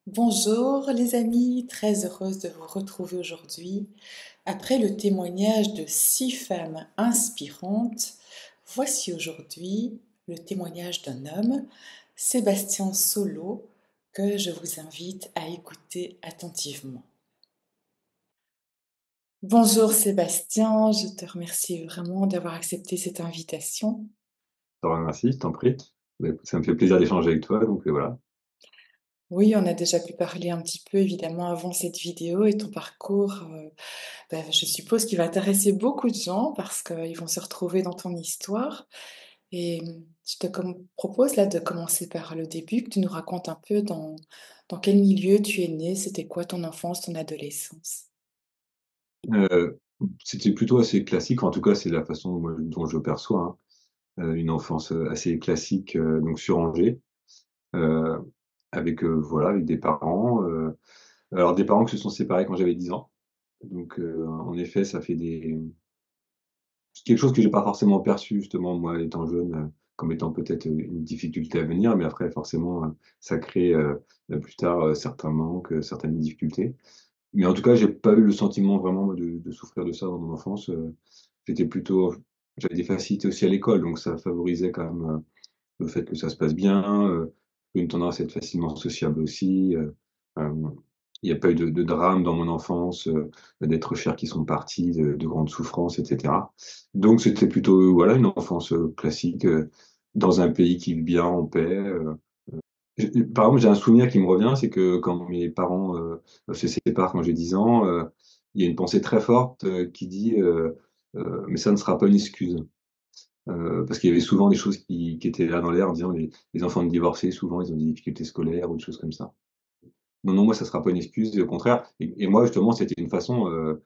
Bonjour les amis, très heureuse de vous retrouver aujourd'hui. Après le témoignage de 6 femmes inspirantes, voici aujourd'hui le témoignage d'un homme, Sébastien Solo, que je vous invite à écouter attentivement. Bonjour Sébastien, je te remercie vraiment d'avoir accepté cette invitation. Je te remercie, je t'en prie. Bah, écoute, ça me fait plaisir d'échanger avec toi, donc voilà. Oui, on a déjà pu parler un petit peu évidemment avant cette vidéo et ton parcours, je suppose qu'il va intéresser beaucoup de gens parce qu'ils vont se retrouver dans ton histoire. Et je te propose là de commencer par le début, que tu nous racontes un peu dans quel milieu tu es né, c'était quoi ton enfance, ton adolescence. Heu, C'était plutôt assez classique, en tout cas, c'est la façon moi dont je perçois, hein. Une enfance, assez classique, donc sur Angers, heu, avec, voilà, avec des parents, alors des parents qui se sont séparés quand j'avais 10 ans. Donc, en effet, ça fait des c'est quelque chose que j'ai pas forcément perçu justement moi étant jeune, comme étant peut-être, une difficulté à venir, mais après forcément, ça crée, plus tard, certains manques, certaines difficultés. Mais en tout cas, j'ai pas eu le sentiment vraiment moi de souffrir de ça dans mon enfance, j'étais plutôt j'avais des facilités aussi à l'école, donc ça favorisait quand même, le fait que ça se passe bien, une tendance à être facilement sociable aussi, hem, il y a pas eu de drame dans mon enfance, d'êtres chers qui sont partis, de grandes souffrances et cetera. Donc c'était plutôt, voilà, une enfance, classique, dans un pays qui vit bien en paix, par exemple, j'ai un souvenir qui me revient, c'est que quand mes parents, se séparent quand j'ai 10 ans, il y a une pensée très forte, qui dit, «Mais ça ne sera pas une excuse». Parce qu'il y avait souvent des choses qui étaient là dans l'air en disant les enfants de divorcés, souvent, ils ont des difficultés scolaires ou des choses comme ça. Non, non, moi, ça sera pas une excuse et au contraire et moi, justement, c'était une façon,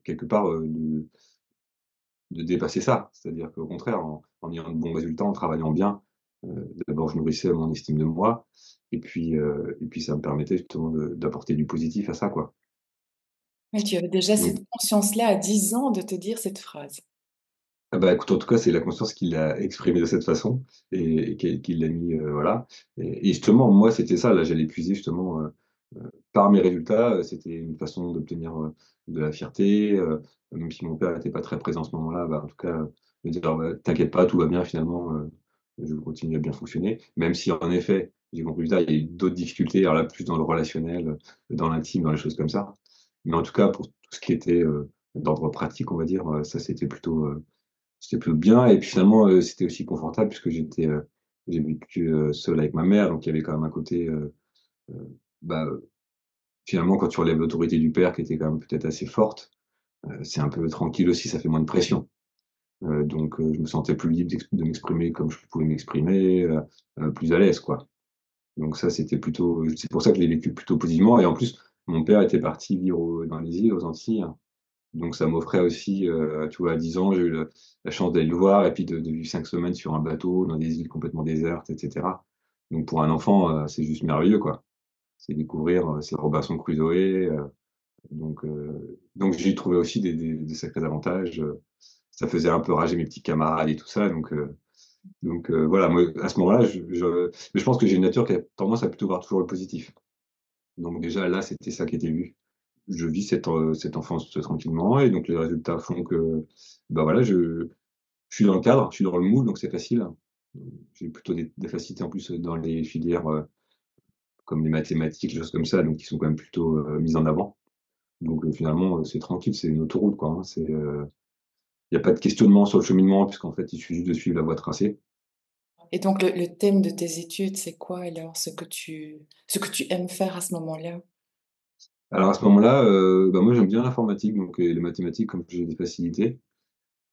quelque part, de dépasser ça. C'est-à-dire qu'au contraire, en ayant de bons résultats, en travaillant bien, d'abord, je nourrissais mon estime de moi et puis ça me permettait justement d'apporter du positif à ça, quoi. Mais tu avais déjà Donc cette conscience-là à 10 ans de te dire cette phrase. ah bah, écoute, en tout cas, c'est la conscience qui l'a exprimé de cette façon et qui l'a mis, voilà et justement, moi, c'était ça, là, j'allais puiser justement, par mes résultats, c'était une façon d'obtenir, de la fierté, même si mon père était pas très présent à ce moment-là, bah, en tout cas, me dire: «Bah, t'inquiète pas, tout va bien finalement, je continue à bien fonctionner». Même si en effet, j'ai compris plus tard, il y a eu d'autres difficultés, alors là, plus dans le relationnel, dans l'intime, dans les choses comme ça. Mais en tout cas, pour tout ce qui était, d'ordre pratique, on va dire, ça c'était plutôt bien et puis finalement, c'était aussi confortable puisque j'ai vécu, seul avec ma mère, donc il y avait quand même un côté, bah, finalement quand tu relèves l'autorité du père qui était quand même peut-être assez forte, c'est un peu tranquille aussi, ça fait moins de pression. Donc je me sentais plus libre de m'exprimer comme je pouvais m'exprimer, plus à l'aise, quoi. Donc ça, c'était plutôt c'est pour ça que je l'ai vécu plutôt positivement et en plus, mon père était parti vivre dans les îles, aux Antilles. Donc ça m'offrait aussi, tu vois, à 10 ans, j'ai eu le la chance d'aller le voir et puis de vivre 5 semaines sur un bateau dans des îles complètement désertes et cetera. Donc pour un enfant, c'est juste merveilleux, quoi. C'est découvrir, c'est Robinson Crusoe, donc j'ai trouvé aussi des sacrés avantages, ça faisait un peu rager mes petits camarades et tout ça, voilà, moi, à ce moment-là, je pense que j'ai une nature qui a tendance à plutôt voir toujours le positif. Donc déjà là, c'était ça qui était vu. Je vis cette enfance tranquillement et donc les résultats font que, bah, voilà, je suis dans le cadre, je suis dans le moule, donc c'est facile. J'ai plutôt des facilités en plus, dans les filières, comme les mathématiques, les choses comme ça, donc qui sont quand même plutôt, mises en avant. Donc finalement, c'est tranquille, c'est une autoroute, quoi, hein. Il y a pas de questionnement sur le cheminement puisqu'en fait, il suffit juste de suivre la voie tracée. Et donc le thème de tes études, c'est quoi alors? Ce que tu aimes faire à ce moment-là? Alors à ce moment-là, bah, moi j'aime bien l'informatique, donc les mathématiques comme j'ai des facilités.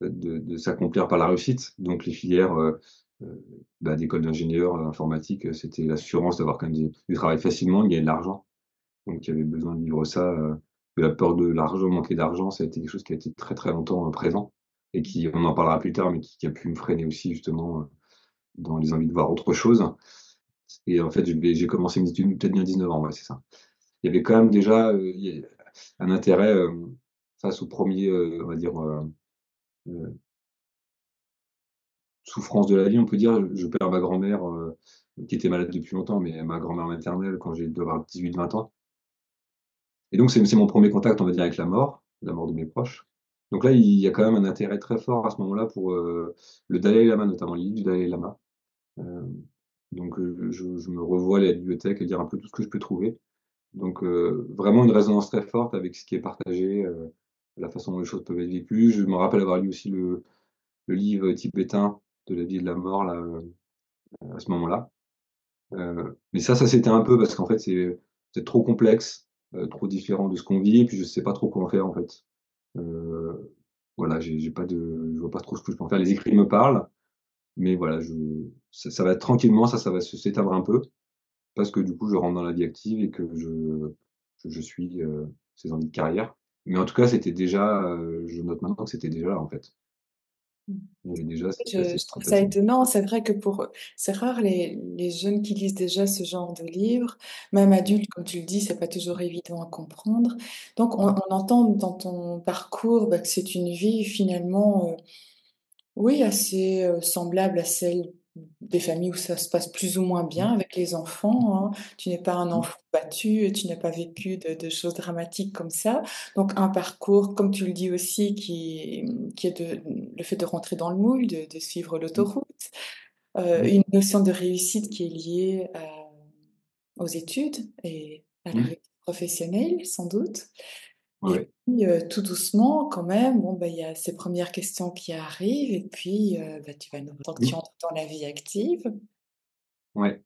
De s'accomplir par la réussite. Donc les filières, bah, d'école d'ingénieur, informatique, c'était l'assurance d'avoir quand même du travail facilement, gagner de l'argent. Donc il y avait besoin de vivre ça, que la peur de l'argent, manquer d'argent, ça a été quelque chose qui a été très, très longtemps, présent et qui on en parlera plus tard, mais qui a pu me freiner aussi justement, dans les envies de voir autre chose et en fait, j'ai commencé mes études peut-être bien 19 ans, ouais, c'est ça. Il y avait quand même déjà, il y a un intérêt, face aux premiers on va dire, heu souffrance de la vie, on peut dire, je perds ma grand-mère, qui était malade depuis longtemps, mais ma grand-mère maternelle quand j'ai dû avoir 18-20 ans. Et donc c'est mon premier contact, on va dire, avec la mort de mes proches. Donc là, il y a quand même un intérêt très fort à ce moment-là pour, le Dalai Lama, notamment les livres du Dalai Lama. Hem, donc je me revois aller à la bibliothèque et lire un peu tout ce que je peux trouver. Donc vraiment une résonance très forte avec ce qui est partagé, la façon dont les choses peuvent être vécues. Je me rappelle avoir lu aussi le livre tibétain de la vie et de la mort là, à ce moment-là. Mais ça s'était un peu parce qu'en fait, c'est peut-être trop complexe, trop différent de ce qu'on vit et puis je sais pas trop comment faire, en fait. Heu, voilà, j'ai pas de je vois pas trop ce que je peux en faire. Les écrits me parlent, mais voilà, ça va tranquillement, ça va se s'éteindre un peu parce que du coup, je rentre dans la vie active et que je suis, ces envies de carrière. Mais en tout cas, c'était déjà, je note maintenant que c'était déjà là, en fait. Mmh. Il y avait déjà cette Je trouve ça acceptation. étonnant. C'est vrai que pour c'est rare les jeunes qui lisent déjà ce genre de livres. Même Mmh. adultes, comme tu le dis, c'est pas toujours évident à comprendre. Donc Mmh. on entend dans ton parcours, bah, que c'est une vie finalement, oui, assez, semblable à celle des familles où ça se passe plus ou moins Mmh. bien avec les enfants, hein. Tu n'es pas un Mmh. enfant battu, tu n'as pas vécu de choses dramatiques comme ça. Donc un parcours, comme tu le dis aussi, qui est de le fait de rentrer dans le moule, de suivre Mmh. l'autoroute, Mmh. une notion de réussite qui est liée aux études et à la Mmh. réussite professionnelle, sans doute. Ouais, Et ouais. puis, tout doucement quand même, bon, bah, il y a ces premières questions qui arrivent et puis, bah, tu vas nous tant que tu Mmh. entres dans la vie active. Ouais.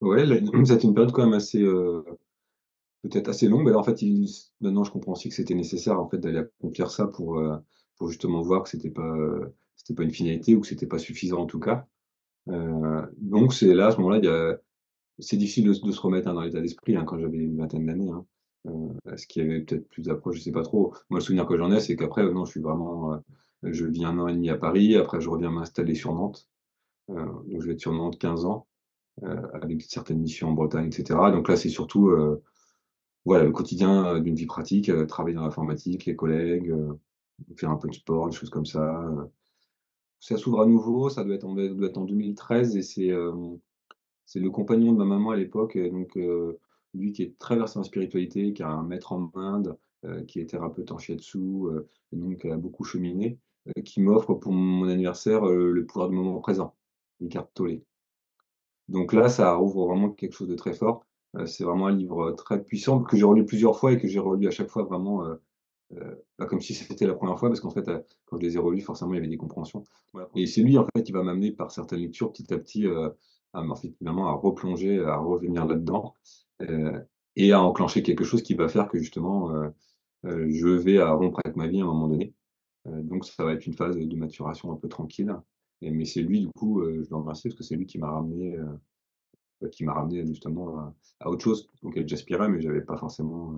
Ouais, là, c'était une période quand même assez, peut-être assez longue. Mais en fait, maintenant, je comprends aussi que c'était nécessaire, en fait, d'aller accomplir ça pour justement voir que c'était pas une finalité ou que c'était pas suffisant, en tout cas. Donc c'est là, à ce moment-là, c'est difficile de se remettre, hein, dans l'état d'esprit, hein, quand j'avais une vingtaine d'années, hein. Est-ce qu'il y avait peut-être plus d'approche? Je sais pas trop. Moi, le souvenir que j'en ai, c'est qu'après, non, je suis vraiment, je vis 1 an et demi à Paris, après je reviens m'installer sur Nantes. Donc je vais être sur Nantes 15 ans, avec certaines missions en Bretagne et cetera. Donc là, c'est surtout, voilà, le quotidien, d'une vie pratique, travailler dans l'informatique, les collègues, faire un peu de sport, des choses comme ça. Ça s'ouvre à nouveau, ça doit être en 2013 et c'est le compagnon de ma maman à l'époque, donc lui qui est très versé en spiritualité, qui a un maître en Inde, qui est thérapeute en shiatsu, et donc a beaucoup cheminé, qui m'offre pour mon anniversaire, le pouvoir du moment présent, une carte Tollé. Donc là, ça rouvre vraiment quelque chose de très fort. C'est vraiment un livre, très puissant que j'ai relu plusieurs fois et que j'ai relu à chaque fois vraiment, pas comme si c'était la première fois parce qu'en fait, quand je les ai relus, forcément, il y avait des compréhensions. Voilà, et c'est lui, en fait, qui va m'amener par certaines lectures petit à petit, en fait, finalement, à replonger, à revenir là-dedans, heu et à enclencher quelque chose qui va faire que justement, je vais à rompre avec ma vie à un moment donné. Donc ça va être une phase de maturation un peu tranquille mais c'est lui, du coup, je dois le remercier parce que c'est lui qui m'a ramené justement à autre chose auquel j'aspirais, mais j'avais pas forcément,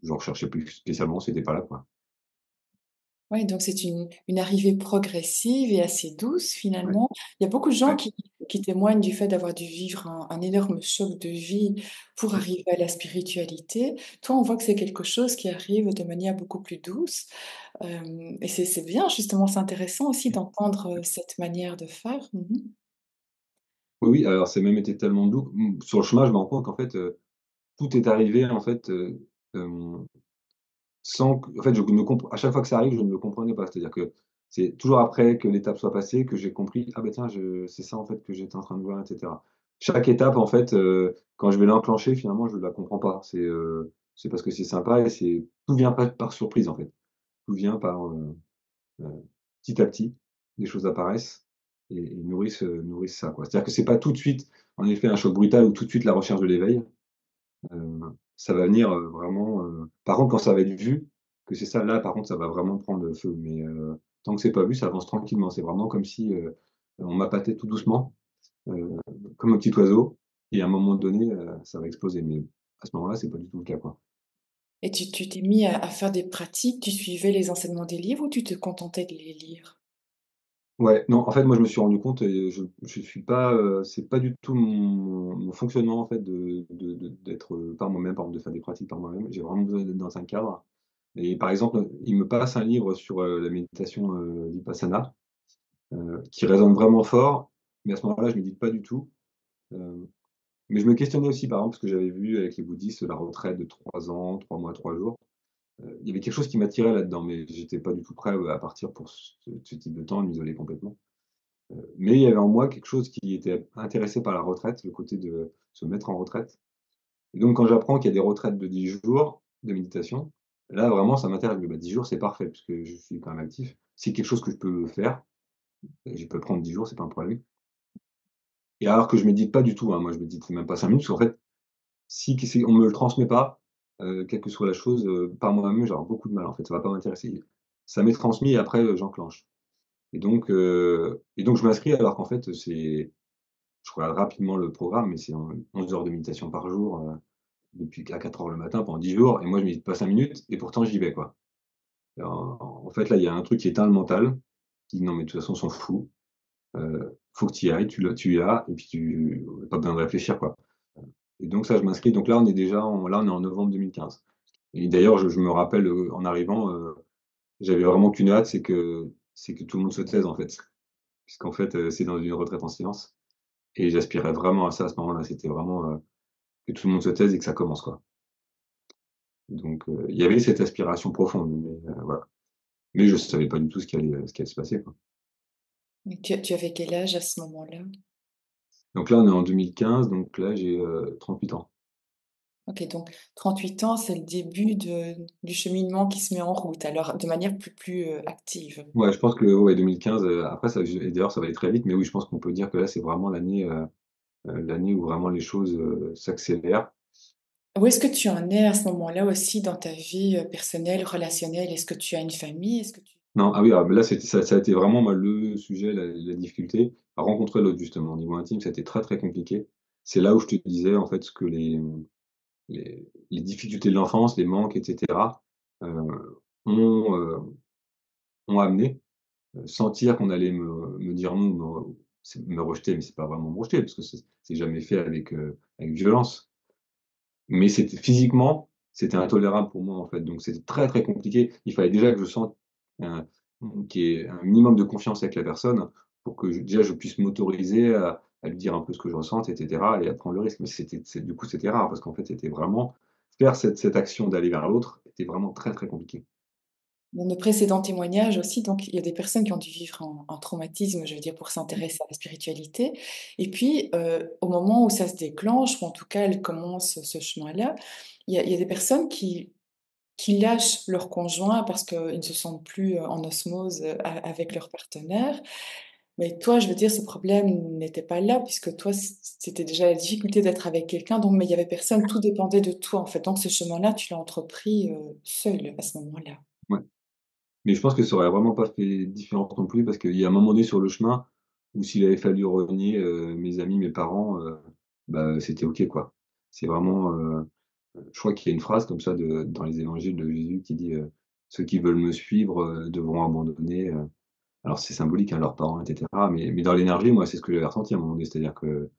j'en recherchais plus spécialement, c'était pas là, quoi. Oui, donc c'est une arrivée progressive et assez douce Ouais, finalement. Il y a beaucoup de gens ouais. qui témoignent du fait d'avoir dû vivre un énorme choc de vie pour Mmh. arriver à la spiritualité. Toi, on voit que c'est quelque chose qui arrive de manière beaucoup plus douce, et c'est bien justement, c'est intéressant aussi d'entendre, cette manière de faire. Mmh. Oui, oui, alors c'est même été tellement doux, sur le chemin, je me rends compte qu'en fait, tout est arrivé en fait, hem, sans que en fait, je ne compre à chaque fois que ça arrive, je ne le comprenais pas. C'est-à-dire que c'est toujours après que l'étape soit passée que j'ai compris: «Ah bah tiens, je c'est ça en fait que j'étais en train de voir» et cetera. Chaque étape en fait, quand je vais l'enclencher finalement, je ne la comprends pas. C'est parce que c'est sympa et tout vient pas par surprise en fait. Tout vient par, petit à petit, des choses apparaissent et nourrissent ça, quoi. C'est-à-dire que c'est pas tout de suite, en effet, un choc brutal ou tout de suite la recherche de l'éveil. Heu, Ça va venir, vraiment, par contre, quand ça va être vu, que c'est ça, là, par contre, ça va vraiment prendre le feu. Mais, tant que c'est pas vu, ça avance tranquillement. C'est vraiment comme si, on m'appâtait tout doucement, heu, comme un petit oiseau et à un moment donné, ça va exploser. Mais à ce moment-là, c'est pas du tout le cas, quoi. Et tu t'es mis à faire des pratiques, tu suivais les enseignements des livres ou tu te contentais de les lire? Ouais, non, en fait, moi, je me suis rendu compte et je suis pas, c'est pas du tout mon fonctionnement, en fait, d'être, par moi-même, par exemple, de faire des pratiques par moi-même. J'ai vraiment besoin d'être dans un cadre et par exemple, il me passe un livre sur, la méditation, vipassana, qui résonne vraiment fort, mais à ce moment-là, je médite pas du tout Hem, mais je me questionnais aussi, par exemple, parce que j'avais vu avec les bouddhistes la retraite de 3 ans, 3 mois, 3 jours. Il y avait quelque chose qui m'attirait là-dedans, mais j'étais pas du tout prêt, à partir pour ce type de temps, de m'isoler complètement. Mais il y avait en moi quelque chose qui était intéressé par la retraite, le côté de se mettre en retraite. Et donc quand j'apprends qu'il y a des retraites de 10 jours de méditation, là vraiment ça m'intéresse. Bah, 10 jours, c'est parfait puisque je suis quand même actif. C'est quelque chose que je peux faire, je peux prendre 10 jours, c'est pas un problème. Et alors que je médite pas du tout, hein, moi je médite même pas 5 minutes, parce qu'en fait, si on me le transmet pas, quelle que soit la chose, par moi-même, je vais avoir beaucoup de mal en fait, ça va pas m'intéresser. Ça m'est transmis et après, j'enclenche. Et donc je m'inscris alors qu'en fait, je regarde rapidement le programme, mais c'est en 11 heures de méditation par jour, depuis à 4 heures le matin pendant 10 jours et moi je médite pas 5 minutes et pourtant j'y vais quoi. En fait, là, il y a un truc qui éteint le mental, qui dit: «Non mais de toute façon on s'en fout, faut que tu y ailles, tu y vas et puis tu pas besoin de réfléchir quoi». Et donc ça, je m'inscris, donc là on est en novembre 2015 et d'ailleurs je me rappelle, en arrivant, j'avais vraiment qu'une hâte, c'est que tout le monde se taise en fait. Puisqu'en fait, c'est dans une retraite en silence et j'aspirais vraiment à ça à ce moment-là. C'était vraiment, que tout le monde se taise et que ça commence quoi. Donc il y avait cette aspiration profonde, mais voilà. Mais je savais pas du tout ce qui allait se passer, quoi. Tu avais quel âge à ce moment-là? Donc là, on est en 2015, donc là, j'ai, 38 ans. OK, donc 38 ans, c'est le début du cheminement qui se met en route, alors de manière active. Ouais, je pense que ouais, 2015, après ça et d'ailleurs ça va aller très vite, mais oui, je pense qu'on peut dire que là, c'est vraiment l'année où vraiment les choses, s'accélèrent. Où est-ce que tu en es à ce moment-là aussi dans ta vie, personnelle, relationnelle? Est-ce que tu as une famille? Est-ce que tu Non, ah oui, mais là, ça a été vraiment moi le sujet, la difficulté, à rencontrer l'autre justement. Au niveau intime, ça a été très, très compliqué. C'est là où je te disais en fait ce que les difficultés de l'enfance, les manques et cetera, heu, ont, heu, ont amené, sentir qu'on allait me dire non, me rejeter, mais c'est pas vraiment me rejeter parce que c'est jamais fait avec violence. Mais c'était intolérable pour moi, en fait, donc c'était très, très compliqué. Il fallait déjà que je sente, heu, qu'il y ait un minimum de confiance avec la personne pour que je puisse m'autoriser à lui dire un peu ce que je ressente et cetera et à prendre le risque. Mais du coup, c'était rare parce qu'en fait, c'était vraiment faire cette action d'aller vers l'autre était vraiment très, très compliqué. dans nos précédents témoignages aussi, donc il y a des personnes qui ont dû vivre un traumatisme, je veux dire, pour s'intéresser à la spiritualité et puis, au moment où ça se déclenche ou en tout cas elles commencent ce chemin-là, il y a des personnes qui lâchent leur conjoint parce qu'ils ne se sentent plus, en osmose, avec leur partenaire. Mais toi, je veux dire, ce problème n'était pas là puisque toi, c'était déjà la difficulté d'être avec quelqu'un donc mais il y avait personne, tout dépendait de toi, en fait. Donc ce chemin-là, tu l'as entrepris, seul à ce moment-là. Ouais. Mais je pense que ça aurait vraiment pas fait différence non plus parce qu'il y a un moment donné sur le chemin où s'il avait fallu renier, mes amis, mes parents, bah, c'était OK, quoi. C'est vraiment, je crois qu'il y a une phrase comme ça dans les évangiles de Jésus qui dit, «Ceux qui veulent me suivre, devront abandonner», alors c'est symbolique, hein, leurs parents et cetera, mais dans l'énergie, moi, c'est ce que j'avais ressenti à un moment donné. C'est-à-dire que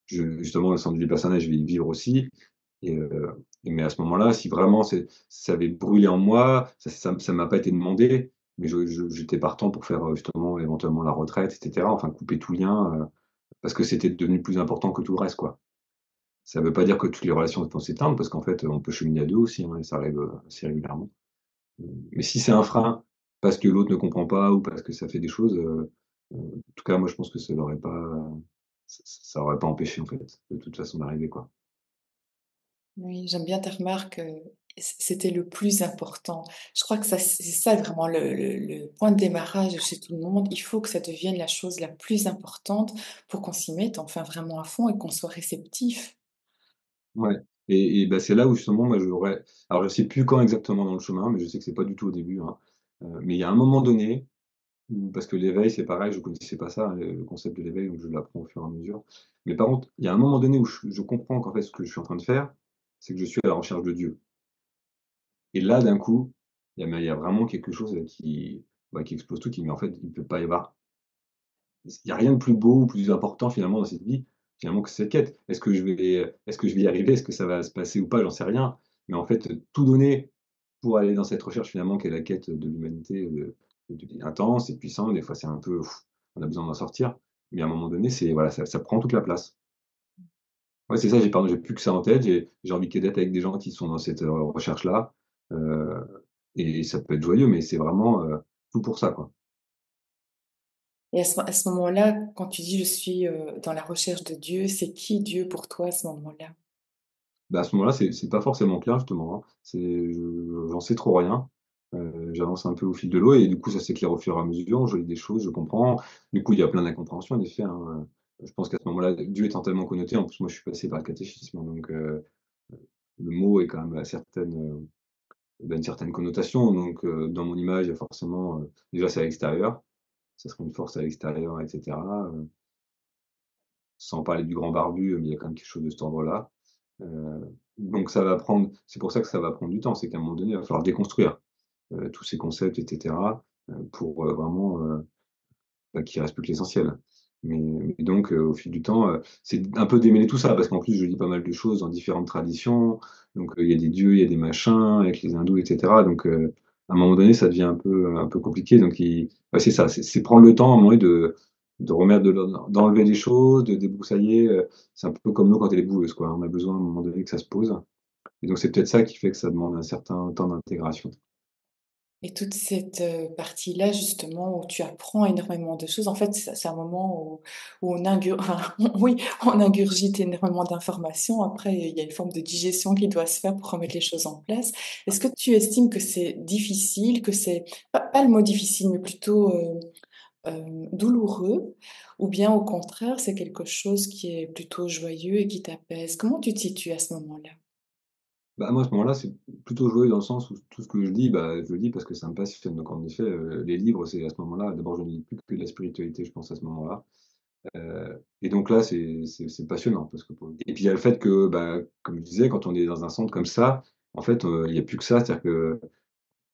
justement, le centre de vie personnel, je vais y vivre aussi mais à ce moment-là, si vraiment ça avait brûlé en moi, ça m'a pas été demandé, mais j'étais partant pour faire, justement, éventuellement la retraite et cetera, enfin couper tout lien, parce que c'était devenu plus important que tout le reste, quoi. Ça veut pas dire que toutes les relations vont s'éteindre parce qu'en fait, on peut cheminer à 2 aussi, hein, et ça arrive, assez régulièrement. Mais si c'est un frein, parce que l'autre ne comprend pas ou parce que ça fait des choses, en tout cas, moi, je pense que ça aurait pas empêché, en fait, de toute façon d'arriver, quoi. Oui, j'aime bien ta remarque, c'était le plus important. Je crois que ça c'est ça vraiment le point de démarrage chez tout le monde. Il faut que ça devienne la chose la plus importante pour qu'on s'y mette enfin vraiment à fond et qu'on soit réceptif. Ouais bah, c'est là où justement moi j'aurais alors je sais plus quand exactement dans le chemin, mais je sais que c'est pas du tout au début, hein, mais il y a un moment donné où parce que l'éveil c'est pareil, je connaissais pas ça, le concept de l'éveil, donc je l'apprends au fur et à mesure. Mais par contre, il y a un moment donné où je comprends qu'en fait ce que je suis en train de faire, c'est que je suis à la recherche de Dieu et là d'un coup, il y a vraiment quelque chose, qui explose tout, qui mais en fait il peut pas y avoir il y a rien de plus beau ou plus important finalement dans cette vie, finalement que cette quête. Est-ce que je vais y arriver? Est-ce que ça va se passer ou pas? J'en sais rien. Mais en fait, tout donner pour aller dans cette recherche finalement qui est la quête de l'humanité, intense et puissante. Des fois, c'est un peu, on a besoin d'en sortir. Mais à un moment donné, c'est voilà, ça prend toute la place. Ouais, c'est ça, j'ai plus que ça en tête, j'ai envie que d'être avec des gens qui sont dans cette, recherche-là, heu et ça peut être joyeux, mais c'est vraiment, tout pour ça, quoi. Et à ce moment-là, quand tu dis: «Je suis, dans la recherche de Dieu», c'est qui Dieu pour toi à ce moment-là? Bah, à ce moment-là, c'est pas forcément clair justement, hein. J'en sais trop rien. J'avance un peu au fil de l'eau et du coup, ça s'éclaire au fur et à mesure. Je lis des choses, je comprends. Du coup, il y a plein d'incompréhensions en effet, hein, je pense qu'à ce moment-là, Dieu étant tellement connoté, en plus moi je suis passé par le catéchisme, hein, donc le mot est quand même à une certaine connotation, donc dans mon image, il y a forcément, déjà c'est à l'extérieur, ça serait une force à l'extérieur et cetera, sans parler du grand barbu, mais il y a quand même quelque chose de cet ordre-là. Donc ça va prendre c'est pour ça que ça va prendre du temps, c'est qu'à un moment donné, il va falloir déconstruire, tous ces concepts et cetera, pour, vraiment, bah, qu'il reste plus que l'essentiel. Mais donc, au fil du temps, c'est un peu démêler tout ça, parce qu'en plus je lis pas mal de choses dans différentes traditions, donc, il y a des dieux, il y a des machins avec les hindous et cetera, donc, à un moment donné, ça devient un peu compliqué, donc ouais, c'est ça, c'est prendre le temps à un moment donné de remettre de d'enlever des choses, de débroussailler, c'est un peu comme l'eau quand elle est boueuse, quoi. On a besoin à un moment donné que ça se pose et donc c'est peut-être ça qui fait que ça demande un certain temps d'intégration. Et toute cette, partie-là justement où tu apprends énormément de choses, en fait, c'est un moment où on enfin, oui, on ingurgite énormément d'informations. Après, il y a une forme de digestion qui doit se faire pour remettre les choses en place. Est-ce que tu estimes que c'est difficile, que c'est pas le mot difficile, mais plutôt, douloureux? Ou bien au contraire, c'est quelque chose qui est plutôt joyeux et qui t'apaise? Comment tu te situes à ce moment-là? Bah, moi, à ce moment-là, c'est plutôt jouer dans le sens où tout ce que je lis, bah, je le lis parce que ça me passionne. Donc en effet, les livres, c'est à ce moment-là d'abord, je ne lis plus que de la spiritualité, je pense, à ce moment-là. Et donc là, c'est passionnant parce que pour et puis il y a le fait que, bah, comme je disais, quand on est dans un centre comme ça, en fait, il y a plus que ça. C'est-à-dire que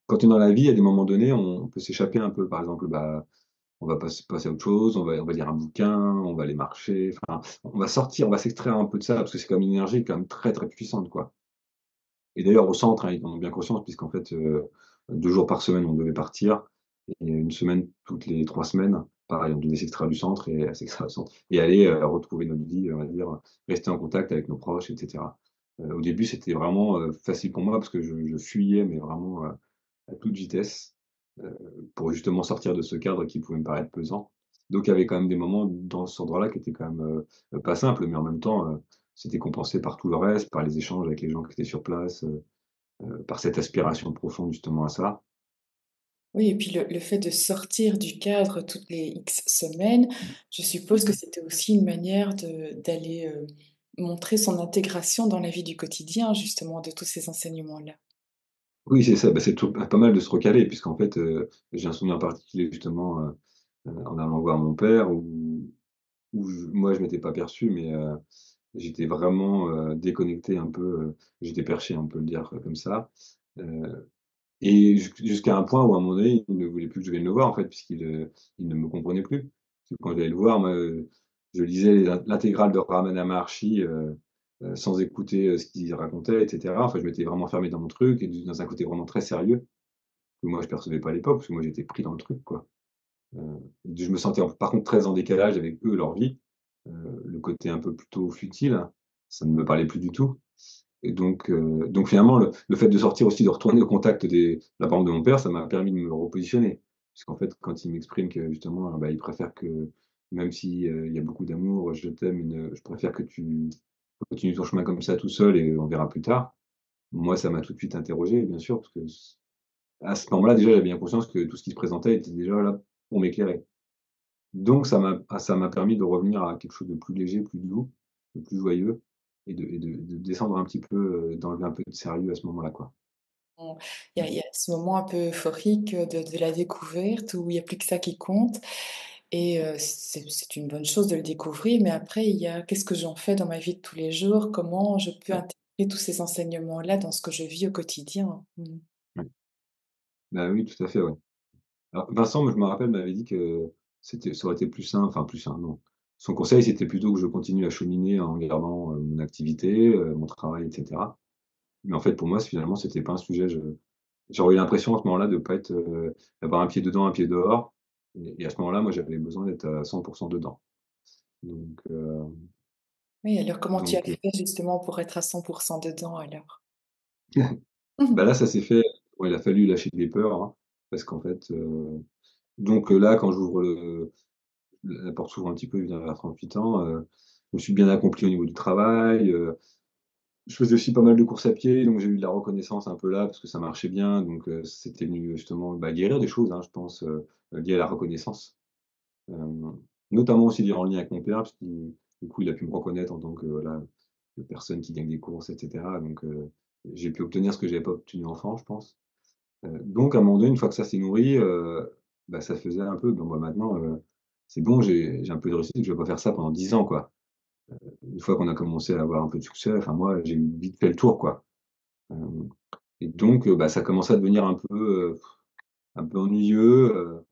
quand on est dans la vie, à des moments donnés, on peut s'échapper un peu. Par exemple, bah, on va passer à autre chose, on va lire un bouquin, on va aller marcher, enfin, on va sortir, on va s'extraire un peu de ça parce que c'est comme une énergie quand même très, très puissante, quoi. Et d'ailleurs au centre, hein, ils en ont bien conscience puisqu'en fait, 2 jours par semaine, on devait partir et 1 semaine toutes les 3 semaines. Pareil, on devait s'extraire du centre et s'extraire du centre et aller, retrouver notre vie, on va dire, rester en contact avec nos proches et cetera. Au début, c'était vraiment, facile pour moi parce que je fuyais, mais vraiment, à toute vitesse, heu, pour justement sortir de ce cadre qui pouvait me paraître pesant. Donc il y avait quand même des moments dans cet endroit-là qui étaient quand même, pas simples, mais en même temps, c'était compensé par tout le reste, par les échanges avec les gens qui étaient sur place, par cette aspiration profonde justement à ça. Oui et puis le fait de sortir du cadre toutes les X semaines, je suppose que c'était aussi une manière d'aller, montrer son intégration dans la vie du quotidien justement de tous ces enseignements-là. Oui, c'est ça, bah, c'est tout pas mal de se recaler puisqu'en fait, j'ai un souvenir particulier justement, en allant voir mon père où moi je m'étais pas perçu, mais j'étais vraiment, déconnecté un peu, j'étais perché, on peut le dire comme ça, heu et jusqu'à un point où à un moment donné, il ne voulait plus que je vienne le voir en fait puisqu'il, il ne me comprenait plus. Parce que quand j'allais le voir, moi, je lisais l'intégrale de Ramana Maharshi, sans écouter, ce qu'il racontait et cetera. Enfin, je m'étais vraiment fermé dans mon truc et dans un côté vraiment très sérieux, que moi je percevais pas à l'époque, parce que moi j'étais pris dans le truc, quoi. Heu, je me sentais par contre très en décalage avec eux, leur vie. Le côté un peu plutôt futile, ça ne me parlait plus du tout et donc finalement le fait de sortir aussi, de retourner au contact par exemple de mon père, ça m'a permis de me repositionner. Puisqu'en fait, quand il m'exprime que justement, bah, il préfère que même si, il y a beaucoup d'amour, je t'aime, je préfère que tu continues ton chemin comme ça tout seul et on verra plus tard. Moi, ça m'a tout de suite interrogé, bien sûr, parce que à ce moment-là, déjà, j'avais bien conscience que tout ce qui se présentait était déjà là pour m'éclairer. Donc ça m'a permis de revenir à quelque chose de plus léger, plus doux, de plus joyeux et de descendre un petit peu, d'enlever un peu de sérieux à ce moment-là, quoi. On Mmh. il y a ce moment un peu euphorique, de la découverte où il y a plus que ça qui compte et c'est une bonne chose de le découvrir, mais après il y a: «Qu'est-ce que j'en fais dans ma vie de tous les jours? Comment je peux Ouais, intégrer tous ces enseignements-là dans ce que je vis au quotidien?» Mmh. ouais. Bah, oui, tout à fait, ouais. Alors Vincent, moi, je me rappelle, m'avait dit que ça aurait été plus sain, enfin plus sain, non. Son conseil, c'était plutôt que je continue à cheminer en gardant, mon activité, mon travail et cetera. Mais en fait, pour moi, finalement, c'était pas un sujet. J'aurais eu l'impression à ce moment-là de pas être, d'avoir un pied dedans, un pied dehors et à ce moment-là, moi, j'avais besoin d'être à 100 dedans. Donc Oui, alors comment tu as Donc fait justement pour être à 100 dedans alors? Mmh. bah, là, ça s'est fait bon, il a fallu lâcher des peurs, hein, parce qu'en fait, là, quand j'ouvre la porte s'ouvre un petit peu vers 38 ans, je me suis bien accompli au niveau du travail, je faisais aussi pas mal de courses à pied, donc j'ai eu de la reconnaissance un peu là, parce que ça marchait bien, donc c'était venu justement, bah, guérir des choses, hein, je pense, liées à la reconnaissance. Notamment aussi en lien avec mon père, parce qu'il du coup, il a pu me reconnaître en tant que, voilà, personne qui gagne des courses et cetera, donc j'ai pu obtenir ce que j'avais pas obtenu enfant, je pense. Donc à un moment donné, une fois que ça s'est nourri, bah, ça faisait un peu bon, bah, maintenant, c'est bon, j'ai un peu de réussite, je vais pas faire ça pendant 10 ans, quoi. Une fois qu'on a commencé à avoir un peu de succès, enfin moi, j'ai vite fait le tour, quoi. Hem et donc bah, ça commençait à devenir un peu ennuyeux,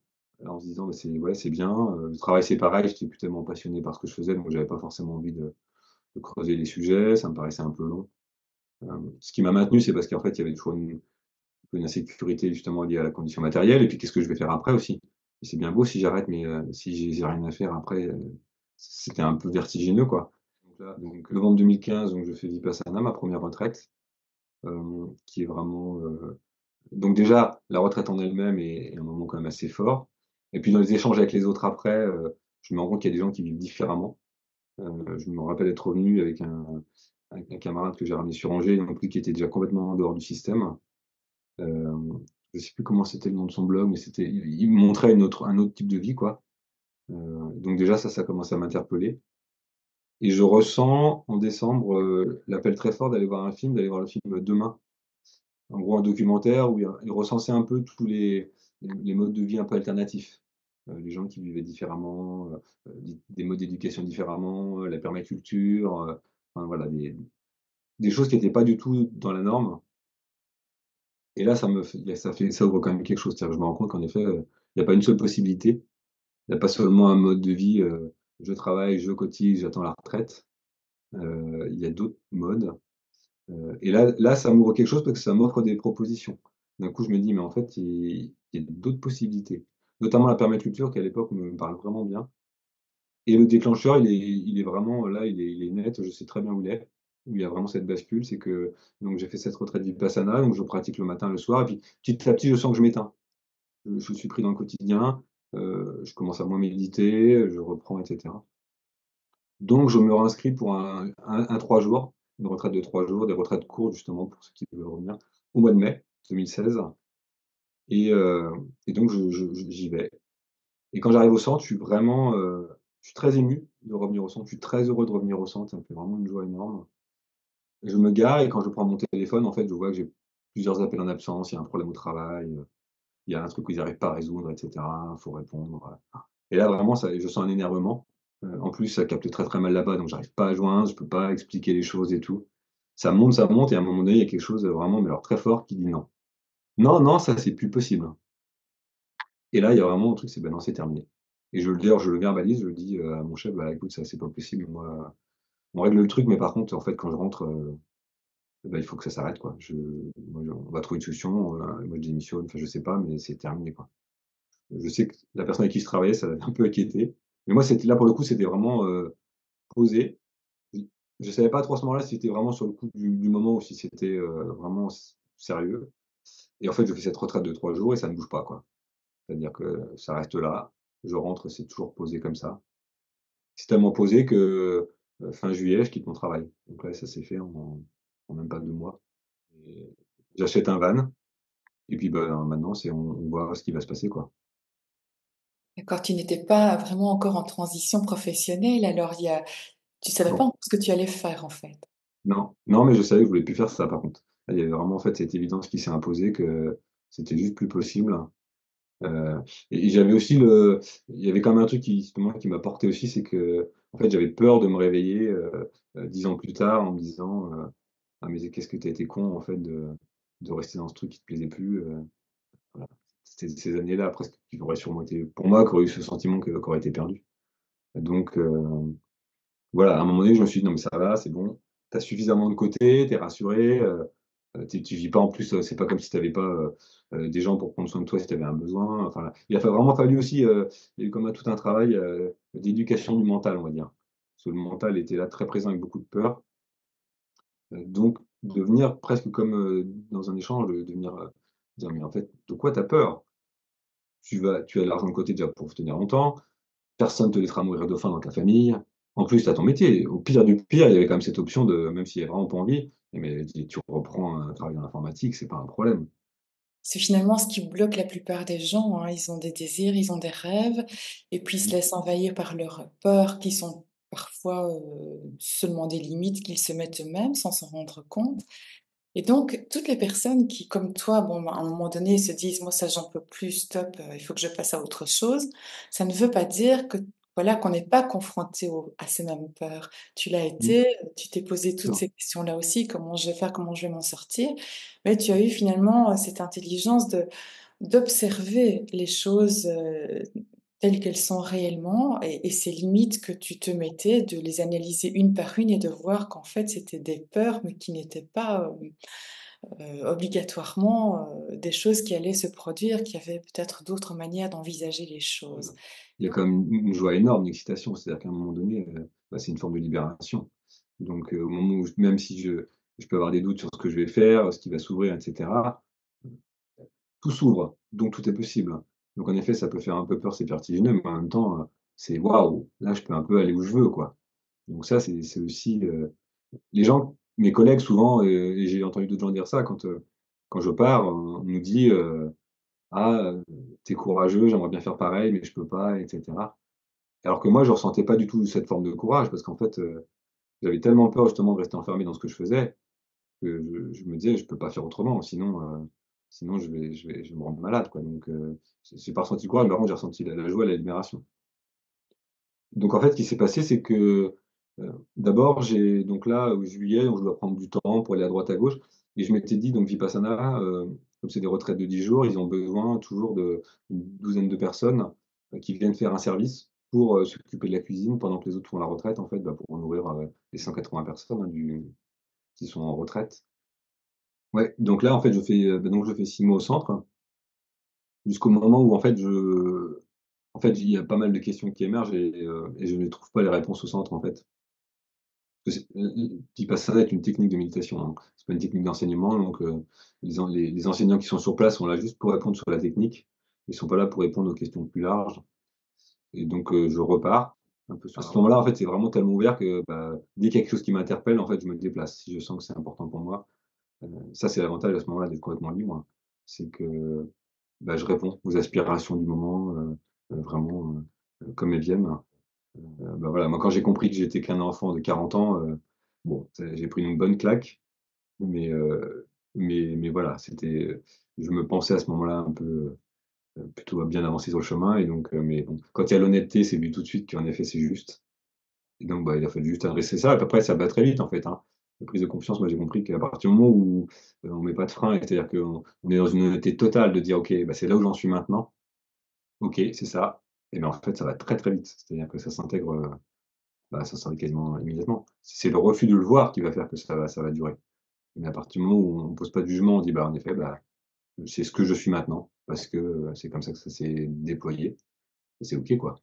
en se disant: «Bah, c'est ouais, c'est bien», le travail, c'est pareil, j'étais plus tellement passionné par ce que je faisais, donc j'avais pas forcément envie de creuser les sujets, ça me paraissait un peu long. Ce qui m'a maintenu, c'est parce qu'en fait, il y avait toujours une insécurité justement liée à la condition matérielle et puis qu'est-ce que je vais faire après aussi? Et c'est bien beau si j'arrête, mais si j'ai rien à faire après, c'était un peu vertigineux, quoi. Donc novembre 2015, donc je fais Vipassana, ma première retraite, qui est vraiment, donc déjà, la retraite en elle-même est un moment quand même assez fort et puis dans les échanges avec les autres après, je me rends compte qu'il y a des gens qui vivent différemment. Je me rappelle être revenu avec un camarade que j'ai ramené sur Angers, donc lui qui était déjà complètement en dehors du système. Hem, je sais plus comment c'était le nom de son blog, mais il me montrait un autre type de vie, quoi. Donc déjà ça commence à m'interpeller et je ressens en décembre, l'appel très fort d'aller voir un film, d'aller voir le film Demain. En gros, un documentaire où il recensait un peu tous les modes de vie un peu alternatifs. Les gens qui vivaient différemment, des modes d'éducation différemment, la permaculture, enfin voilà, des choses qui étaient pas du tout dans la norme et là, ça ouvre quand même quelque chose. C'est-à-dire que je me rends compte qu'en effet, il y a pas une seule possibilité. Il y a pas seulement un mode de vie, je travaille, je cotise, j'attends la retraite. Il y a d'autres modes. Et là, ça m'ouvre quelque chose parce que ça m'offre des propositions. D'un coup, je me dis: «Mais en fait, il y a d'autres possibilités». Notamment la permaculture qui, à l'époque, me parle vraiment bien et le déclencheur, il est vraiment là, il est net, je sais très bien où il est, où il y a vraiment cette bascule. C'est que donc j'ai fait cette retraite vipassana, donc je pratique le matin, le soir et puis petit à petit, je sens que je m'éteins. Je suis pris dans le quotidien, je commence à moins méditer, je reprends et cetera. Donc je me réinscris pour un 3 jours, une retraite de 3 jours, des retraites courtes justement pour ceux qui veulent revenir, au mois de mai 2016 et donc j'y vais et quand j'arrive au centre, je suis très ému de revenir au centre, je suis très heureux de revenir au centre, ça me fait vraiment une joie énorme. Je me gare et quand je prends mon téléphone, en fait, je vois que j'ai plusieurs appels en absence, il y a un problème au travail, il y a un truc où ils arrivent pas à résoudre et cetera, faut répondre, et là vraiment ça je sens un énervement. En plus ça capte très, très mal là-bas, donc j'arrive pas à joindre, je peux pas expliquer les choses et tout. Ça monte et à un moment donné, il y a quelque chose, vraiment, mais alors très fort qui dit: «Non. Non, non, ça c'est plus possible». Et là, il y a vraiment un truc, c'est: «Bah non, c'est terminé». Et je le verbalise, je le dis, à mon chef: «Bah écoute, ça c'est pas possible, moi, on règle le truc, mais par contre, en fait, quand je rentre, bah, il faut que ça s'arrête quoi. On va trouver une solution, moi je démissionne», enfin je sais pas, mais c'est terminé quoi. Je sais que la personne avec qui je travaillais, ça l'avait un peu inquiété. Mais moi, c'était là, pour le coup, c'était vraiment, posé. J je savais pas trop à ce moment-là si c'était vraiment sur le coup du moment ou si c'était, vraiment sérieux. Et en fait, je fais cette retraite de 3 jours et ça ne bouge pas, quoi. C'est-à-dire que ça reste là, je rentre, c'est toujours posé comme ça. C'est tellement posé que, fin juillet, je quitte mon travail. Donc là, ça s'est fait en même pas 2 mois et j'achète un van et puis, bah, maintenant, on voit ce qui va se passer, quoi. D'accord, tu n'étais pas vraiment encore en transition professionnelle alors tu savais pas Non. encore ce que tu allais faire en fait? Non, non, mais je savais que je voulais plus faire ça par contre. Là, il y avait vraiment en fait cette évidence qui s'est imposée que c'était juste plus possible, heu et j'avais aussi il y avait quand même un truc qui justement qui m'a porté aussi, c'est qu'en fait j'avais peur de me réveiller, 10 ans plus tard en me disant, «Ah mais qu'est-ce que tu as été con en fait de rester dans ce truc qui te plaisait plus», voilà. C'était ces années-là presque qui auraient sûrement été pour moi, qui auraient eu ce sentiment qui aurait été perdu. Donc voilà, à un moment donné, je me suis dit: «Non mais ça va, c'est bon, tu as suffisamment de côté, tu es rassuré, tu vis pas en plus, c'est pas comme si tu avais pas, des gens pour prendre soin de toi si tu avais un besoin». Enfin, il a vraiment fallu aussi, il y a eu comme un tout un travail, d'éducation du mental, on va dire. Parce que le mental était là très présent avec beaucoup de peur. Donc devenir presque comme, dans un échange, de venir, dire: «Mais en fait, de quoi tu as peur? Tu as de l'argent de côté déjà pour tenir longtemps, personne te laissera mourir de faim dans ta famille. En plus, tu as ton métier». Au pire du pire, il y avait quand même cette option de même s'il y avait vraiment pas envie, mais tu reprends un travail dans l'informatique, c'est pas un problème. C'est finalement ce qui bloque la plupart des gens, hein. Ils ont des désirs, ils ont des rêves et puis ils se Mmh, laissent envahir par leurs peurs qui sont parfois, seulement des limites qu'ils se mettent eux-mêmes sans s'en rendre compte. Et donc, toutes les personnes qui, comme toi, bon, ben, à un moment donné, se disent: «Moi, ça, j'en peux plus, stop, il faut que je passe à autre chose», ça ne veut pas dire que, voilà, qu'on n'est pas confronté à ces mêmes peurs. Tu l'as mmh, été, tu t'es posé toutes sûr. ces questions-là aussi: «Comment je vais faire? Comment je vais m'en sortir?» Mais tu as eu finalement, cette intelligence d'observer les choses, telles qu'elles sont réellement et ces limites que tu te mettais, de les analyser une par une et de voir qu'en fait, c'était des peurs, mais qui n'étaient pas, obligatoirement, des choses qui allaient se produire, qu'il y avait peut-être d'autres manières d'envisager les Voilà. choses. Il y a quand même une joie énorme, une excitation. C'est-à-dire qu'à un moment donné, bah, c'est une forme de libération. Donc, au moment où même si je peux avoir des doutes sur ce que je vais faire, ce qui va s'ouvrir et cetera, tout s'ouvre, donc tout est possible. Donc en effet, ça peut faire un peu peur, c'est vertigineux, mais en même temps, c'est waouh! Là, je peux un peu aller où je veux, quoi. Donc ça, c'est aussi, les gens mes collègues souvent, et j'ai entendu d'autres gens dire ça quand je pars, on nous dit, «Ah, tu courageux, j'aimerais bien faire pareil, mais je peux pas» et cetera. Alors que moi, je ressentais pas du tout cette forme de courage parce qu'en fait, j'avais tellement peur justement de rester enfermé dans ce que je faisais que je me disais: «Je peux pas faire autrement, sinon je vais me rendre malade, quoi». Donc j'ai pas ressenti le courage, mais par contre j'ai ressenti la joie, la libération. Donc en fait, ce qui s'est passé, c'est que, d'abord j'ai donc là, juillet, donc je dois prendre du temps pour aller à droite à gauche et je m'étais dit donc Vipassana, comme c'est des retraites de 10 jours, ils ont besoin toujours d'une douzaine de personnes, qui viennent faire un service pour, s'occuper de la cuisine pendant que les autres font la retraite en fait, bah, pour nourrir, les 180 personnes, hein, du qui sont en retraite. Ouais, donc là en fait donc je fais 6 mois au centre, jusqu'au moment où en fait il y a pas mal de questions qui émergent et je ne trouve pas les réponses au centre en fait. Parce que Vipassana est une technique de méditation, hein. C'est pas une technique d'enseignement, donc les enseignants qui sont sur place sont là juste pour répondre sur la technique. Ils sont pas là pour répondre aux questions plus larges et donc je repars un peu à ce moment-là, en fait, c'est vraiment tellement ouvert que, bah, dès qu'il y a quelque chose qui m'interpelle, en fait, je me déplace. Si je sens que c'est important pour moi, ça, c'est l'avantage à ce moment-là d'être complètement libre. C'est que, bah, je réponds aux aspirations du moment, vraiment, comme elles viennent. Bah, voilà, moi, quand j'ai compris que j'étais qu'un enfant de 40 ans, bon, j'ai pris une bonne claque, mais voilà, je me pensais à ce moment-là un peu, plutôt bien avancé sur le chemin et donc mais bon, quand il y a l'honnêteté, c'est vu tout de suite qu'en effet, c'est juste et donc bah, il a fallu juste adresser ça et puis après ça va très vite, en fait, hein. La prise de confiance, moi, j'ai compris qu'à partir du moment où, on met pas de frein, c'est-à-dire qu'on est dans une honnêteté totale de dire: «OK, bah, c'est là où j'en suis maintenant. OK, c'est ça» et ben, en fait, ça va très, très vite. C'est-à-dire que ça s'intègre, bah, ça s'arrête quasiment immédiatement. C'est le refus de le voir qui va faire que ça va durer. Mais à partir du moment où on pose pas de jugement, on dit: «Bah, en effet, bah, c'est ce que je suis maintenant parce que, c'est comme ça que ça s'est déployé et c'est OK, quoi».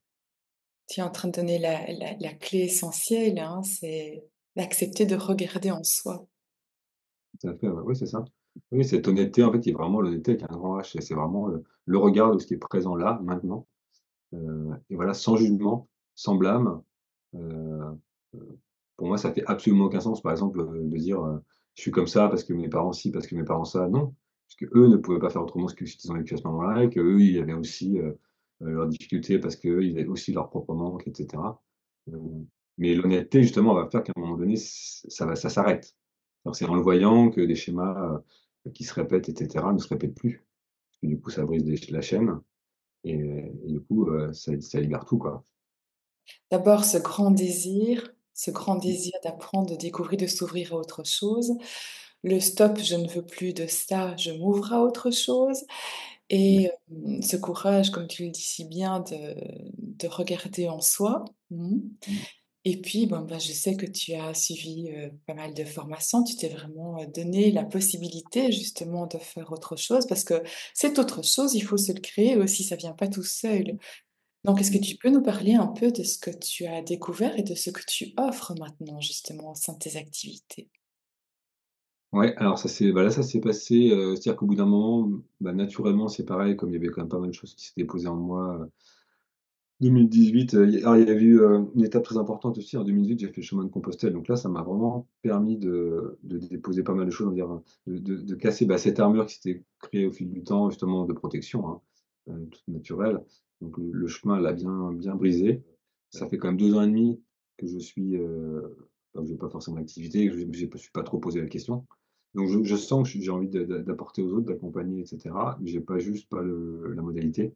Tu es en train de donner la clé essentielle, hein, c'est d'accepter de regarder en soi. Tout à fait, ouais. Oui, c'est ça. Oui, cette honnêteté, en fait, qui est vraiment l'honnêteté avec un grand H. C'est vraiment le regard de ce qui est présent là, maintenant, et voilà, sans jugement, sans blâme. Heu heu, pour moi, ça fait absolument aucun sens, par exemple, de dire, «Je suis comme ça parce que mes parents ci, parce que mes parents ça». Non, parce qu'eux ne pouvaient pas faire autrement ce qu'ils ont vécu à ce moment-là et qu'eux, ils avaient aussi, leurs difficultés parce qu'eux, ils avaient aussi leurs propres manques et cetera. Heu, mais l'honnêteté, justement, va faire qu'à un moment donné, ça s'arrête. Alors c'est en le voyant que des schémas, qui se répètent et cetera, ne se répètent plus. Et du coup, ça brise la chaîne et du coup, ça libère tout, quoi. D'abord ce grand désir d'apprendre, de découvrir, de s'ouvrir à autre chose. Le stop, je ne veux plus de ça, je m'ouvre à autre chose. Mmh, Et ce courage, comme tu le dis si bien, de regarder en soi. Mmh. mmh. Et puis, bon, bah, je sais que tu as suivi, pas mal de formations. Tu t'es vraiment, donné la possibilité justement de faire autre chose parce que cet autre chose, il faut se le créer aussi, ça vient pas tout seul. Donc est-ce que tu peux nous parler un peu de ce que tu as découvert et de ce que tu offres maintenant justement au sein de tes activités? Ouais, alors ça s'est bah, là, ça s'est passé, c'est-à-dire qu'au bout d'un moment, bah, naturellement, c'est pareil, comme il y avait quand même pas mal de choses qui s'étaient posées en moi, 2018, il y avait eu, une étape très importante aussi en 2018, j'ai fait le chemin de Compostelle, donc là, ça m'a vraiment permis de déposer pas mal de choses, on va dire, de casser, bah, cette armure qui s'était créée au fil du temps, justement, de protection, hein, toute naturelle. Donc le chemin l'a bien brisé. Ça fait quand même 2 ans et demi que je suis, bah, que j'ai pas forcément d'activité, que je me suis pas trop posé la question. Donc je sens que j'ai envie d'apporter aux autres, d'accompagner et cetera, mais j'ai pas juste pas la modalité.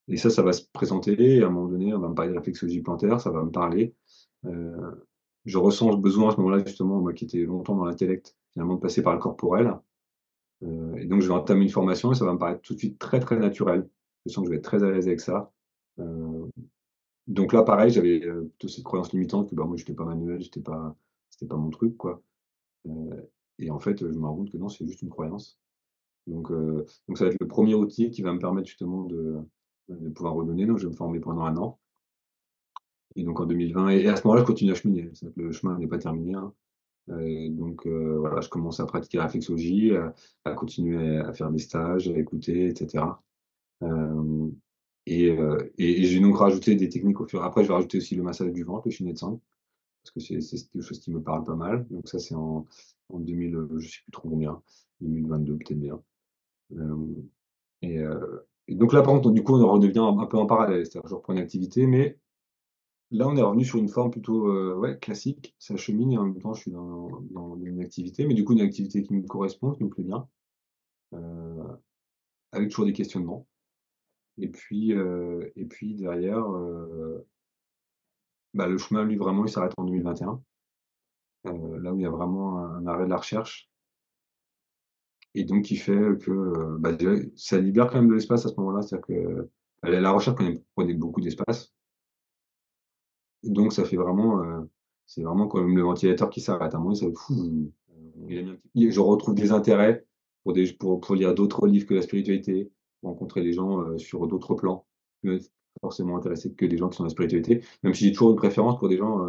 Et ça va se présenter et à un moment donné, on va me parler de réflexologie plantaire, ça va me parler. Heu, je ressens ce besoin à ce moment-là justement, moi qui étais longtemps dans l'intellect, finalement de passer par le corporel. Et donc je vais entamer une formation et ça va me paraître tout de suite très, très naturel. Je sens que je vais être très à l'aise avec ça. Heu, donc là pareil, j'avais, plutôt cette croyance limitante que, bah, moi j'étais pas manuel, c'était pas mon truc quoi. Et en fait, je me rends compte que non, c'est juste une croyance. Donc ça va être le premier outil qui va me permettre justement de pouvoir redonner. Donc je vais me former pendant 1 an. Et donc en 2020 et à ce moment-là, je continue à cheminer. C'est-à-dire que le chemin n'est pas terminé, hein. Voilà, je commence à pratiquer la réflexologie, à continuer à faire des stages, à écouter et cetera. Hem et j'ai donc rajouté des techniques au fur après je vais rajouter aussi le massage du ventre, le Shinetsu, parce que c'est quelque chose qui me parle pas mal. Donc ça, c'est en 2000, je sais plus trop combien, 2022 peut-être bien. Hem et donc là, par contre, du coup, on redevient un peu en parallèle. C'est-à-dire que je reprends une activité, mais là, on est revenu sur une forme plutôt, ouais, classique. Ça chemine et en même temps, je suis dans une activité, mais du coup, une activité qui me correspond, qui me plaît bien, heu, avec toujours des questionnements et puis derrière, bah, le chemin, lui, vraiment, il s'arrête en 2021, là où il y a vraiment un arrêt de la recherche et donc qui fait que, bah, déjà, ça libère quand même de l'espace à ce moment-là. C'est-à-dire que, la recherche prenait beaucoup d'espace. Donc ça fait vraiment, c'est vraiment comme le ventilateur qui s'arrête. À un moment, ça fait «fou», il a mis un petit je retrouve des intérêts pour lire d'autres livres que la spiritualité, rencontrer des gens, sur d'autres plans, pas forcément intéressés que des gens qui sont dans la spiritualité, même si j'ai toujours une préférence pour des gens,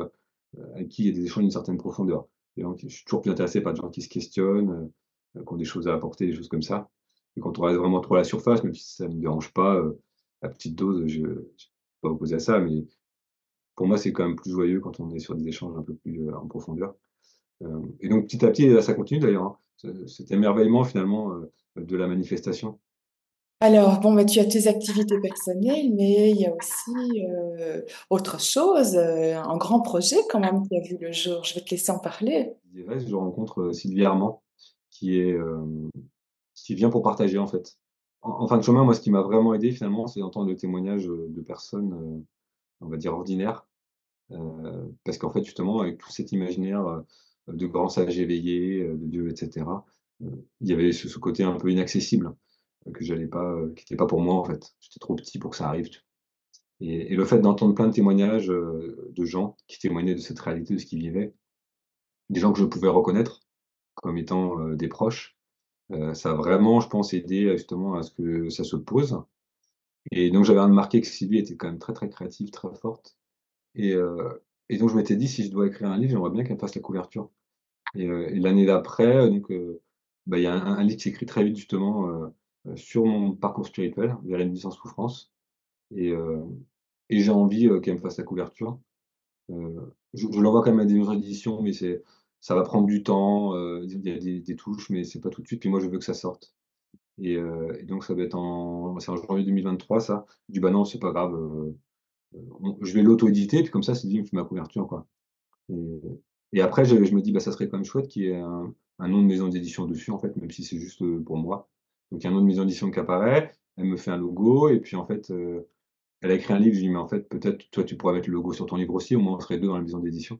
avec qui il y a des échanges d'une certaine profondeur. Des gens qui je suis toujours plus intéressé par des gens qui se questionnent, qui ont des choses à apporter, des choses comme ça. Et quand on reste vraiment trop à la surface, même si ça ne me dérange pas, à petite dose, je suis pas opposé à ça, mais pour moi, c'est quand même plus joyeux quand on est sur des échanges un peu plus, en profondeur. Et donc petit à petit, ça continue d'ailleurs, hein, cet émerveillement finalement, de la manifestation. Alors bon, bah, tu as tes activités personnelles, mais il y a aussi, autre chose, un grand projet quand même qui a vu le jour. Je vais te laisser en parler. Je dirais, je rencontre, Sylvie Armand qui est, qui vient pour partager en fait. En fin de chemin, moi, ce qui m'a vraiment aidé finalement, c'est d'entendre le témoignage, de personnes, on va dire ordinaires, parce qu'en fait justement avec tout cet imaginaire, de grands sages éveillés, de Dieu et cetera, il y avait ce côté un peu inaccessible, que j'allais pas, qui était pas pour moi en fait. J'étais trop petit pour que ça arrive. Et le fait d'entendre plein de témoignages, de gens qui témoignaient de cette réalité, de ce qu'ils vivaient, des gens que je pouvais reconnaître comme étant, des proches, ça a vraiment, je pense, aidé, justement à ce que ça se pose. Et donc j'avais remarqué que Sylvie était quand même très, très créative, très forte et donc je m'étais dit: «Si je dois écrire un livre, j'aimerais bien qu'elle fasse la couverture». Et l'année d'après, bah, il y a un livre qui s'écrit très vite justement, sur mon parcours spirituel, vers une vie sans souffrance et heu et j'ai envie, qu'elle me fasse la couverture. Je l'envoie quand même à des maisons d'édition, mais ça va prendre du temps, il y a des touches, mais c'est pas tout de suite. Puis moi, je veux que ça sorte et donc ça va être c'est en janvier 2023 ça. Je dis: «Bah non, c'est pas grave, je vais l'auto-éditer, puis comme ça, Sylvie me fait ma couverture, quoi». Et et après je me dis: «Bah, ça serait quand même chouette qu'il y ait un nom de maison d'édition dessus, en fait, même si c'est juste, pour moi». Donc il y a un nom de maison d'édition qui apparaît, elle me fait un logo et puis en fait, elle a écrit un livre, je lui dis: «Mais en fait, peut-être toi, tu pourrais mettre le logo sur ton livre aussi, au moins on serait 2 dans la maison d'édition».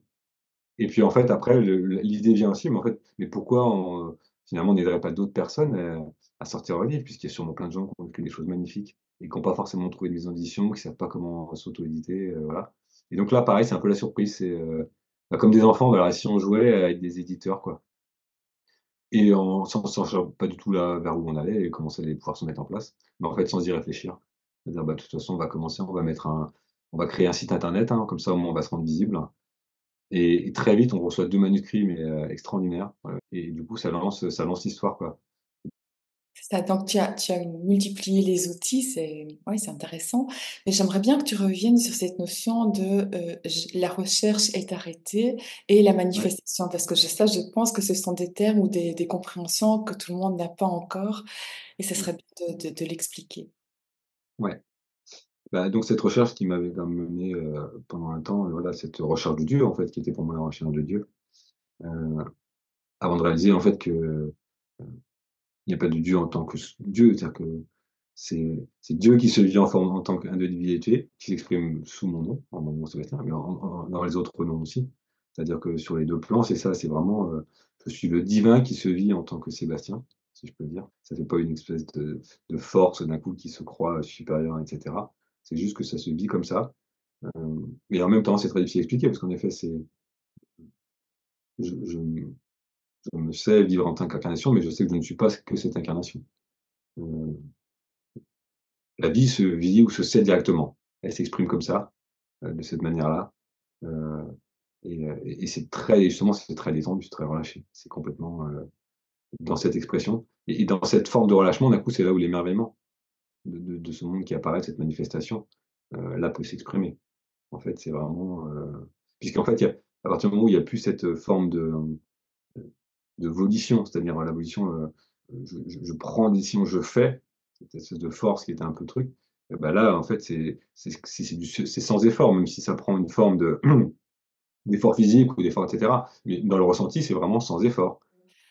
Et puis en fait, après l'idée vient aussi, mais en fait, mais pourquoi finalement on n'aiderait pas d'autres personnes, à sortir leur livre? Puisqu'il y a sûrement plein de gens qui ont écrit des choses magnifiques et qui ont pas forcément trouvé de maison d'édition, qui savent pas comment s'auto-éditer, voilà. Et donc là, pareil, c'est un peu la surprise, c'est, bah, comme des enfants, voilà, si on jouait avec des éditeurs, quoi. Et sans sachant pas du tout là vers où on allait et comment ça allait pouvoir se mettre en place, mais en fait sans y réfléchir. C'est-à-dire, bah, de toute façon, on va commencer, on va créer un site internet, hein, comme ça, au moins, on va se rendre visible et très vite, on reçoit 2 manuscrits, mais extraordinaires, et du coup, ça lance l'histoire, quoi. C'est ça, donc tu as multiplié les outils, c'est oui, c'est intéressant. Mais j'aimerais bien que tu reviennes sur cette notion de, j la recherche est arrêtée et la Ouais, manifestation, parce que je pense que ce sont des termes ou des compréhensions que tout le monde n'a pas encore et ce mmh, serait bien de l'expliquer. ouais. Bah, donc cette recherche qui m'avait quand même mené, pendant un temps, voilà, cette recherche de Dieu, en fait, qui était pour moi la recherche de Dieu, heu, avant de réaliser, en fait, que, il n'y a pas de Dieu en tant que Dieu, c'est-à-dire que c'est Dieu qui se vit en tant qu'individualité, qui s'exprime sous mon nom, en mon nom Sébastien, mais dans les autres noms aussi. C'est-à-dire que sur les 2 plans, c'est ça, c'est vraiment, je suis le divin qui se vit en tant que Sébastien, si je peux dire. Ça fait pas une espèce de force d'un coup qui se croit supérieur et cetera. C'est juste que ça se vit comme ça, et en même temps, c'est très difficile à expliquer parce qu'en effet, je je me sais vivre en tant qu'incarnation, mais je sais que je ne suis pas que cette incarnation. Heu La vie se vit ou se sait directement. Elle s'exprime comme ça, de cette manière-là, heu et c'est très justement, c'est très détendu, c'est très relâché. C'est complètement, dans cette expression et dans cette forme de relâchement, d'un coup, c'est là où l'émerveillement de ce monde qui apparaît, de cette manifestation, là, peut s'exprimer. En fait, c'est vraiment, puisqu'en fait, il y a à partir du moment où il y a plus cette forme de volition, c'est-à-dire la volition, je prends des décisions, je fais, cette espèce de force qui était un peu le truc, et bah, là, en fait, c'est sans effort, même si ça prend une forme de d'effort physique ou d'effort et cetera, mais dans le ressenti, c'est vraiment sans effort.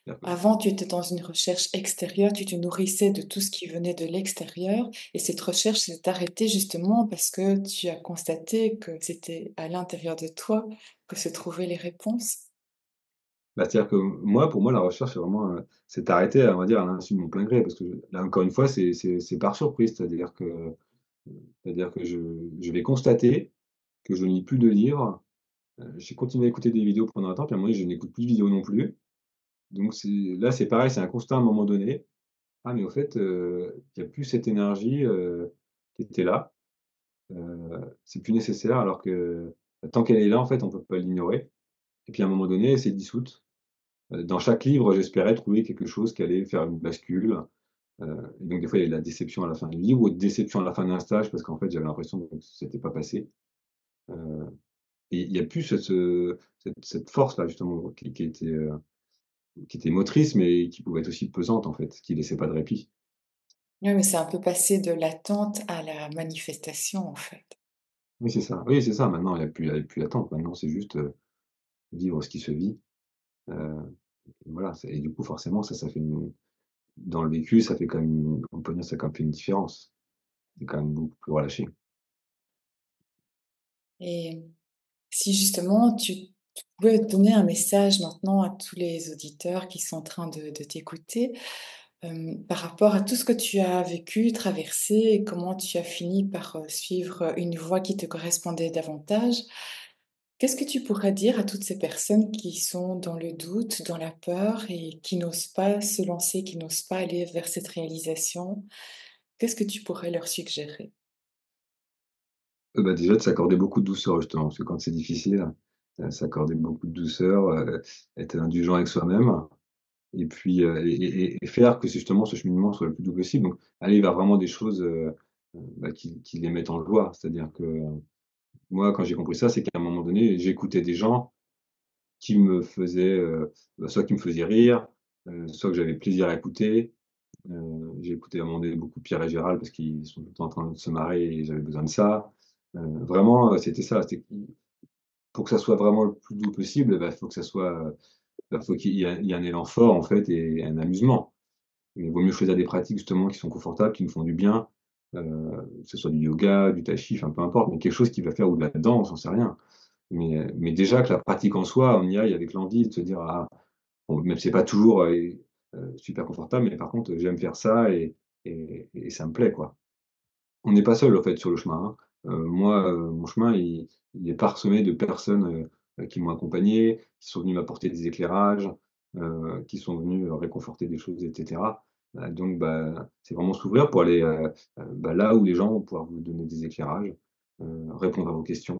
C'est-à-dire que Avant, tu étais dans une recherche extérieure, tu te nourrissais de tout ce qui venait de l'extérieur et cette recherche s'est arrêtée justement parce que tu as constaté que c'était à l'intérieur de toi que se trouvaient les réponses. bah, c'est-à-dire que moi, pour moi, la recherche, c'est vraiment, s'est arrêtée, on va dire, à l'insu de mon plein gré parce que là, encore une fois, c'est par surprise, c'est-à-dire que je vais constater que je ne lis plus de livres, j'ai continué à écouter des vidéos pendant un temps, puis à un moment donné, je n'écoute plus de vidéos non plus. Donc c'est pareil, c'est un constat à un moment donné. Ah mais au fait, il y a plus cette énergie, qui était là, c'est plus nécessaire alors que, tant qu'elle est là, en fait, on peut pas l'ignorer et puis à un moment donné, elle s'est dissoute. Dans chaque livre, j'espérais trouver quelque chose qui allait faire une bascule, et donc des fois, il y a de la déception à la fin du livre ou de déception à la fin d'un stage parce qu'en fait, j'avais l'impression que ça s'était pas passé, heu et il y a plus cette force-là justement qui était motrice, mais qui pouvait être aussi pesante, en fait, qui laissait pas de répit. Oui, mais c'est un peu passé de l'attente à la manifestation, en fait. Oui, c'est ça. Oui, c'est ça. Maintenant, il y a plus d'attente. Maintenant, c'est juste, vivre ce qui se vit. Heu, voilà, c'est et du coup, forcément, ça fait une dans le vécu, ça fait quand même on peut dire, ça a quand même fait une différence. C'est quand même beaucoup plus relâché. Et si justement tu pouvais donner un message maintenant à tous les auditeurs qui sont en train de t'écouter, par rapport à tout ce que tu as vécu, traversé et comment tu as fini par, suivre, une voie qui te correspondait davantage. Qu'est-ce que tu pourrais dire à toutes ces personnes qui sont dans le doute, dans la peur et qui n'osent pas se lancer, qui n'osent pas aller vers cette réalisation? Qu'est-ce que tu pourrais leur suggérer? Bah, déjà, de s'accorder beaucoup de douceur, justement, parce que quand c'est difficile, s'accorder beaucoup de douceur, être indulgent avec soi-même et puis, et faire que justement ce cheminement soit le plus doux possible. Donc aller vers vraiment des choses, bah, qui les mettent en joie. C'est-à-dire que moi, quand j'ai compris ça, c'est qu'à un moment donné, j'écoutais des gens qui me faisaient, bah, soit qui me faisaient rire, soit que j'avais plaisir à écouter. J'ai écouté à un moment donné beaucoup Pierre et Gérald parce qu'ils sont tout le temps en train de se marrer et j'avais besoin de ça. Vraiment, c'était ça, c'était pour que ça soit vraiment le plus doux possible, bah, il faut que ça soit, bah, faut qu'il y ait un élan fort en fait et un amusement. Mais il vaut mieux choisir des pratiques justement qui sont confortables, qui nous font du bien, que ce soit du yoga, du tai chi, enfin peu importe, mais quelque chose qui va faire ou de la danse, j'en sais rien. Mais déjà que la pratique en soi, on y aille avec l'envie de se dire: «Ah», bon, même si c'est pas toujours, super confortable, mais par contre, j'aime faire ça et ça me plaît, quoi. On n'est pas seul, en fait, sur le chemin, hein. Moi, mon chemin, il est parsemé de personnes, qui m'ont accompagné, qui sont venues m'apporter des éclairages, qui sont venues, réconforter des choses et cetera. Donc c'est vraiment s'ouvrir pour aller, là où les gens vont pouvoir vous donner des éclairages, répondre à vos questions.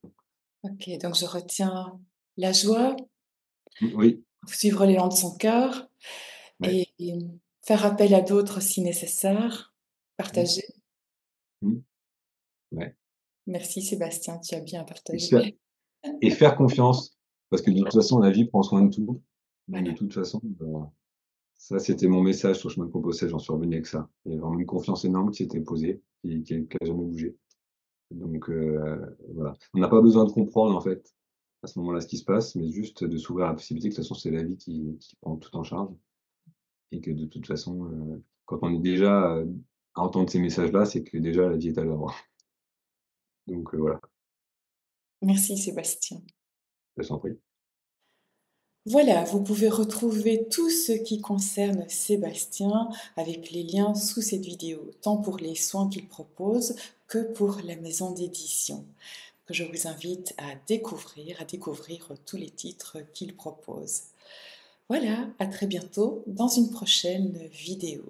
OK, donc je retiens la joie, Oui, suivre l'élan de son cœur ouais. et faire appel à d'autres si nécessaire, Mmh, partager. mmh, ouais. Merci Sébastien, tu as bien Et partagé. faire et faire confiance, parce que de toute façon la vie prend soin de tout. Donc de Voilà, toute façon, ça c'était mon message sur le chemin de Compostelle, j'en suis revenu avec ça. Il y a vraiment une confiance énorme qui s'était posée et qui a jamais bougé. Donc voilà. On n'a pas besoin de comprendre en fait, à ce moment-là, ce qui se passe, mais juste de s'ouvrir à la possibilité que de toute façon c'est la vie qui prend tout en charge et que de toute façon, quand on est déjà, à entendre ces messages-là, c'est que déjà la vie est à l'œuvre. Donc voilà, merci Sébastien. je t'en prie. Voilà, vous pouvez retrouver tout ce qui concerne Sébastien avec les liens sous cette vidéo, tant pour les soins qu'il propose que pour la maison d'édition, que je vous invite à découvrir tous les titres qu'il propose. Voilà, à très bientôt dans une prochaine vidéo.